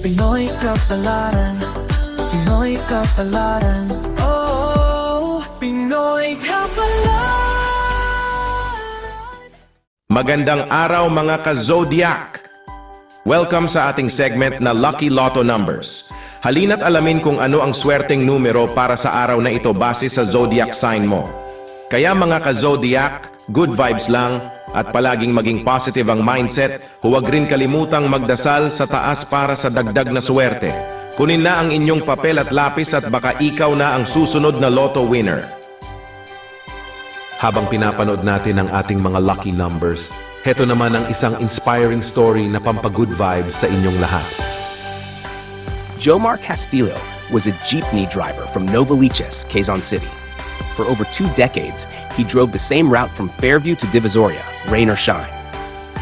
Pinoy Kapalaran, Pinoy Kapalaran, oh, Pinoy Kapalaran. Magandang araw mga ka-Zodiac! Welcome sa ating segment na Lucky Lotto Numbers. Halina't alamin kung ano ang swerteng numero para sa araw na ito base sa Zodiac sign mo. Kaya mga ka-Zodiac, good vibes lang at palaging maging positive ang mindset, huwag rin kalimutang magdasal sa taas para sa dagdag na swerte. Kunin na ang inyong papel at lapis at baka ikaw na ang susunod na lotto winner. Habang pinapanood natin ang ating mga lucky numbers, heto naman ang isang inspiring story na pampagood vibes sa inyong lahat. Jomar Castillo was a jeepney driver from Novaliches, Quezon City. For over 2 decades, he drove the same route from Fairview to Divisoria, rain or shine.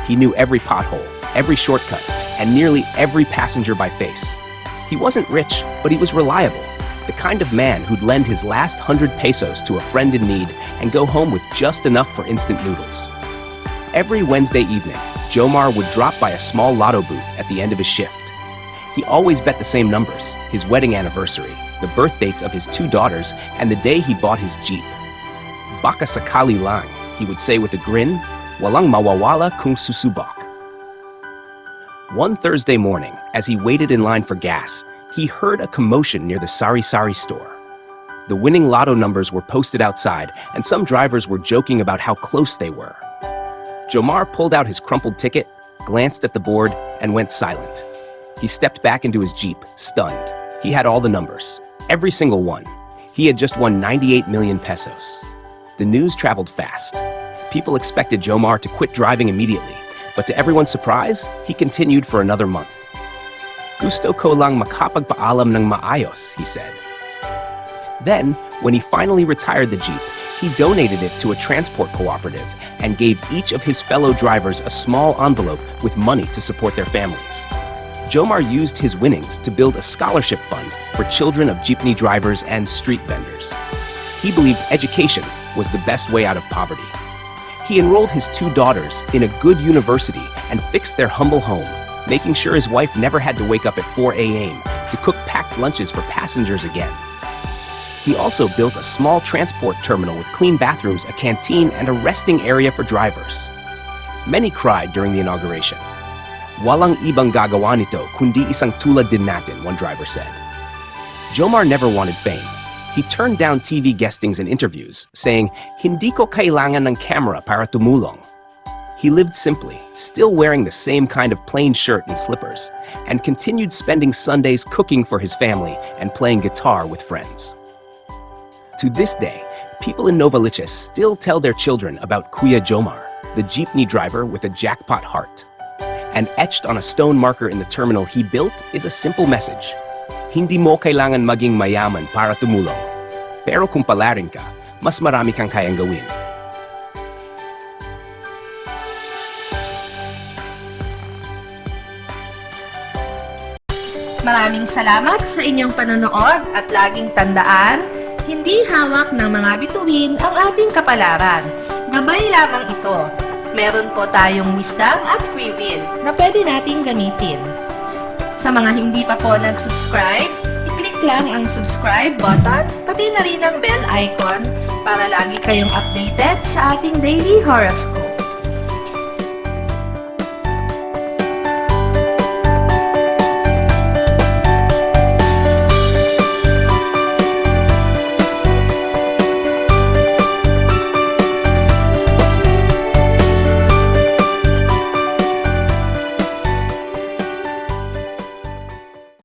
He knew every pothole, every shortcut, and nearly every passenger by face. He wasn't rich, but he was reliable, the kind of man who'd lend his last 100 pesos to a friend in need and go home with just enough for instant noodles. Every Wednesday evening, Jomar would drop by a small lotto booth at the end of his shift. He always bet the same numbers, his wedding anniversary, the birth dates of his 2 daughters, and the day he bought his Jeep. Baka sakali lang, he would say with a grin, walang mawawala kung susubok. One Thursday morning, as he waited in line for gas, he heard a commotion near the sari-sari store. The winning lotto numbers were posted outside, and some drivers were joking about how close they were. Jomar pulled out his crumpled ticket, glanced at the board, and went silent. He stepped back into his Jeep, stunned. He had all the numbers, every single one. He had just won 98 million pesos. The news traveled fast. People expected Jomar to quit driving immediately, but to everyone's surprise, he continued for another month. Gusto ko lang makapagpaalam ng maayos, he said. Then, when he finally retired the Jeep, he donated it to a transport cooperative and gave each of his fellow drivers a small envelope with money to support their families. Jomar used his winnings to build a scholarship fund for children of jeepney drivers and street vendors. He believed education was the best way out of poverty. He enrolled his 2 daughters in a good university and fixed their humble home, making sure his wife never had to wake up at 4 a.m. to cook packed lunches for passengers again. He also built a small transport terminal with clean bathrooms, a canteen, and a resting area for drivers. Many cried during the inauguration. Walang ibang gagawa nito kundi isang tulad din natin, one driver said. Jomar never wanted fame. He turned down TV guestings and interviews, saying, "Hindi ko kailangan ng camera para tumulong." He lived simply, still wearing the same kind of plain shirt and slippers, and continued spending Sundays cooking for his family and playing guitar with friends. To this day, people in Novaliches still tell their children about Kuya Jomar, the jeepney driver with a jackpot heart. And etched on a stone marker in the terminal he built is a simple message. Hindi mo kailangan maging mayaman para tumulong. Pero kung palarin ka, mas marami kang kayang gawin. Maraming salamat sa inyong panonood at laging tandaan, hindi hawak ng mga bituin ang ating kapalaran. Gabay lamang ito. Meron po tayong wisdom at free will na pwede nating gamitin. Sa mga hindi pa po nag-subscribe, i-click lang ang subscribe button, pati na rin ang bell icon para lagi kayong updated sa ating daily horoscope.